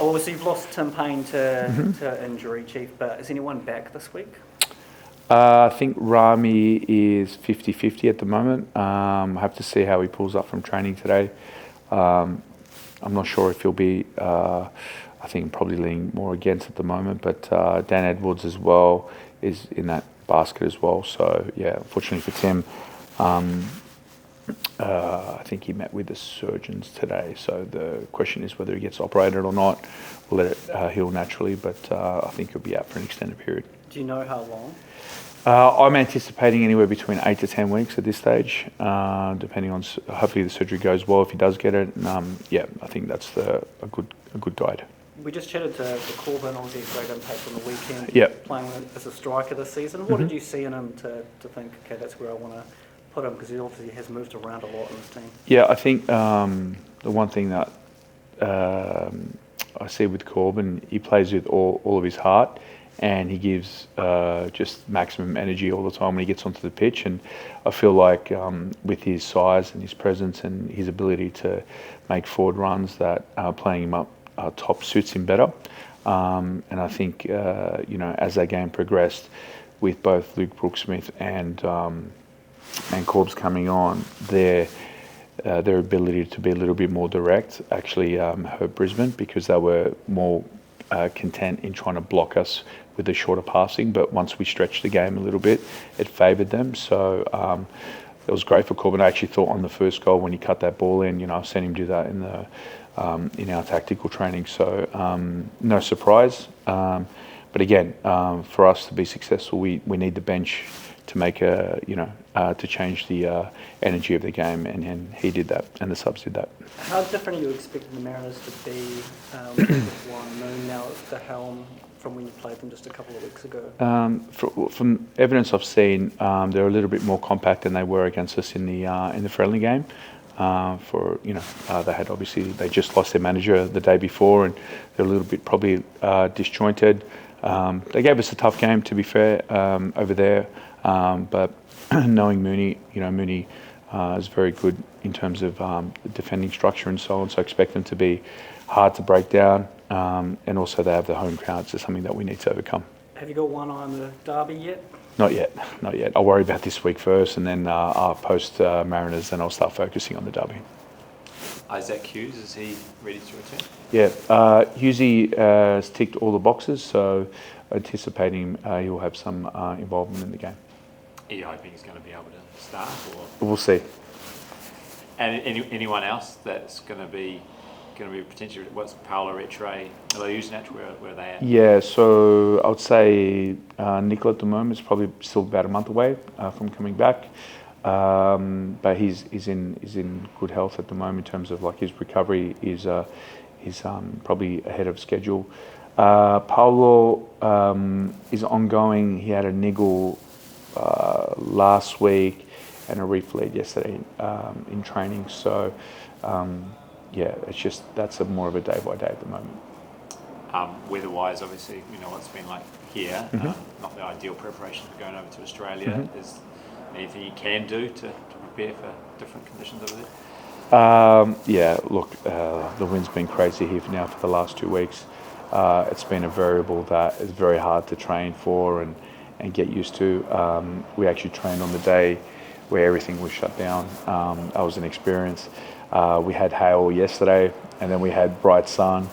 Obviously you've lost Tim Payne to injury, Chief, but is anyone back this week? I think Rami is 50-50 at the moment. I have to see how he pulls up from training today. I'm not sure if he'll be, I think probably leaning more against at the moment, but Dan Edwards as well is in that basket as well. So yeah, unfortunately for Tim, I think he met with the surgeons today. So the question is whether he gets operated or not. We'll let it heal naturally, but I think he'll be out for an extended period. Do you know how long? I'm anticipating anywhere between 8 to 10 weeks at this stage, depending on, hopefully the surgery goes well if he does get it. Yeah, I think that's a good guide. We just chatted to Corbyn, obviously a great impact on the weekend, Yep. playing as a striker this season. What did you see in him to think, okay, that's where I want to put him, because he obviously has moved around a lot in this team? Yeah, I think the one thing that I see with Corbyn, he plays with all of his heart, and he gives just maximum energy all the time when he gets onto the pitch. And I feel like with his size and his presence and his ability to make forward runs, that playing him up top suits him better. And I think as that game progressed, with both Luke Brooksmith and Corbs coming on, their ability to be a little bit more direct actually hurt Brisbane, because they were more content in trying to block us with the shorter passing. But once we stretched the game a little bit, it favoured them. So it was great for Corbyn. I actually thought on the first goal, when he cut that ball in, I've seen him do that in our tactical training. So no surprise. But again, for us to be successful, we need the bench to make to change the energy of the game, and he did that, and the subs did that. How different are you expecting the Mariners to be with Warren Moon now at the helm from when you played them just a couple of weeks ago? From evidence I've seen, they're a little bit more compact than they were against us in the friendly game. They just lost their manager the day before, and they're a little bit probably disjointed. They gave us a tough game, to be fair, over there. But knowing Mooney, Mooney is very good in terms of defending structure and so on. So I expect them to be hard to break down. And also they have the home crowd, so something that we need to overcome. Have you got one eye on the derby yet? Not yet. I'll worry about this week first, and then I'll post Mariners, and I'll start focusing on the derby. Isaac Hughes, is he ready to return? Yeah, Hughesy has ticked all the boxes, so anticipating he'll have some involvement in the game. Are you hoping he's going to be able to start? Or? We'll see. And anyone else that's going to be potentially, what's Paolo Retre, Usenach, where are they at? Yeah, so I would say Nicola at the moment is probably still about a month away from coming back. But he's in good health at the moment in terms of like his recovery is probably ahead of schedule. Paolo is ongoing. He had a niggle last week and a reflex yesterday in training. So yeah, it's just that's more of a day by day at the moment. Weather-wise, obviously, we know what it's been like here. Not the ideal preparation for going over to Australia. Is anything you can do to prepare for different conditions over there? Yeah, look, the wind's been crazy here for the last 2 weeks. It's been a variable that is very hard to train for and get used to. We actually trained on the day where everything was shut down. That was an experience. We had hail yesterday, and then we had bright sun.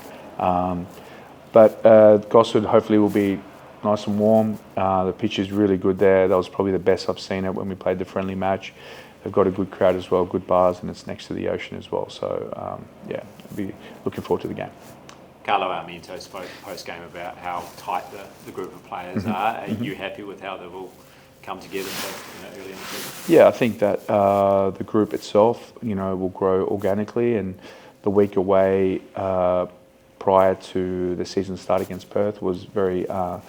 But Gosford hopefully will be nice and warm. The pitch is really good there. That was probably the best I've seen it when we played the friendly match. They've got a good crowd as well, good bars, and it's next to the ocean as well. So yeah, I'll be looking forward to the game. Carlo Armiento spoke post-game about how tight the group of players are. Are you happy with how they've all come together early in the season? Yeah, I think that the group itself, will grow organically, and the week away prior to the season start against Perth was very a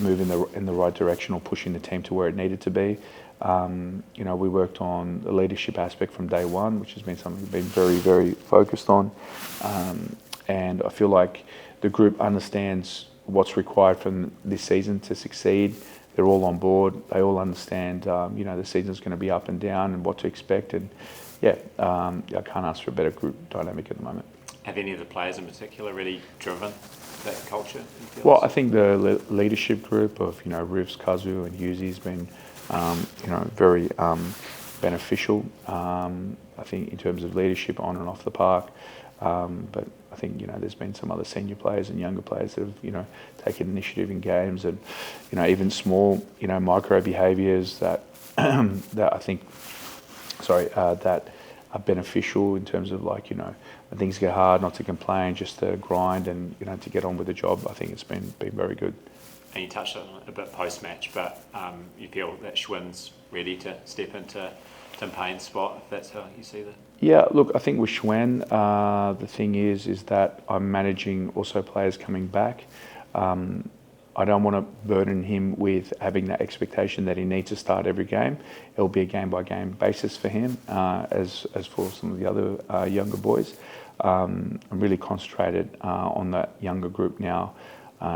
move in the right direction, or pushing the team to where it needed to be. We worked on the leadership aspect from day one, which has been something we've been very, very focused on. And I feel like the group understands what's required from this season to succeed. They're all on board. They all understand, the season's going to be up and down and what to expect. And yeah, I can't ask for a better group dynamic at the moment. have any of the players in particular really driven that culture? You feel? Well, I think the leadership group of, Rivs, Kazu and Yuzi's been, very beneficial, I think, in terms of leadership on and off the park. But I think, there's been some other senior players and younger players that have, taken initiative in games and, even small, micro behaviours that, that I think, that are beneficial in terms of like, when things get hard, not to complain, just to grind and, to get on with the job. I think it's been very good. And you touched on it a bit post-match, but you feel that Schwinn's ready to step into Tim Payne's spot, if that's how you see that? Yeah, look, I think with Schwen, the thing is that I'm managing also players coming back. I don't want to burden him with having that expectation that he needs to start every game. It'll be a game-by-game basis for him, as for some of the other younger boys. I'm really concentrated on that younger group now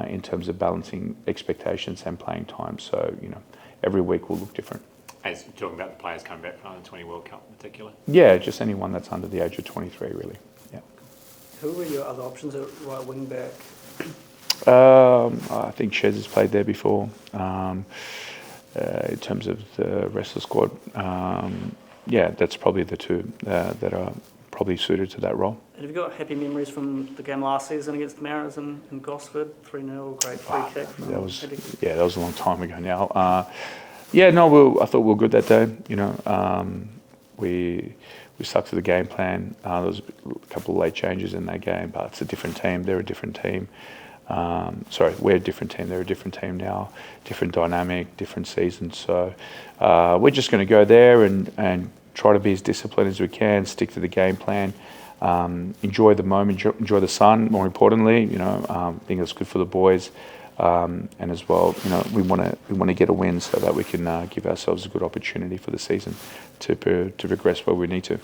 in terms of balancing expectations and playing time. So, every week will look different. As you're talking about the players coming back from the 20 World Cup in particular? Yeah, just anyone that's under the age of 23, really. Yeah. Who were your other options at right wing back? I think Shez has played there before. In terms of the rest of the squad, that's probably the two that are probably suited to that role. And have you got happy memories from the game last season against the Mariners in Gosford? 3-0, great free kick. That was a long time ago now. I thought we were good that day. We stuck to the game plan. There was a couple of late changes in that game, but it's a different team. They're a different team. We're a different team. They're a different team now. Different dynamic, different season. So we're just going to go there and try to be as disciplined as we can. Stick to the game plan. Enjoy the moment. Enjoy the sun. More importantly, I think it's good for the boys. And as well, we want to get a win so that we can give ourselves a good opportunity for the season to progress where we need to.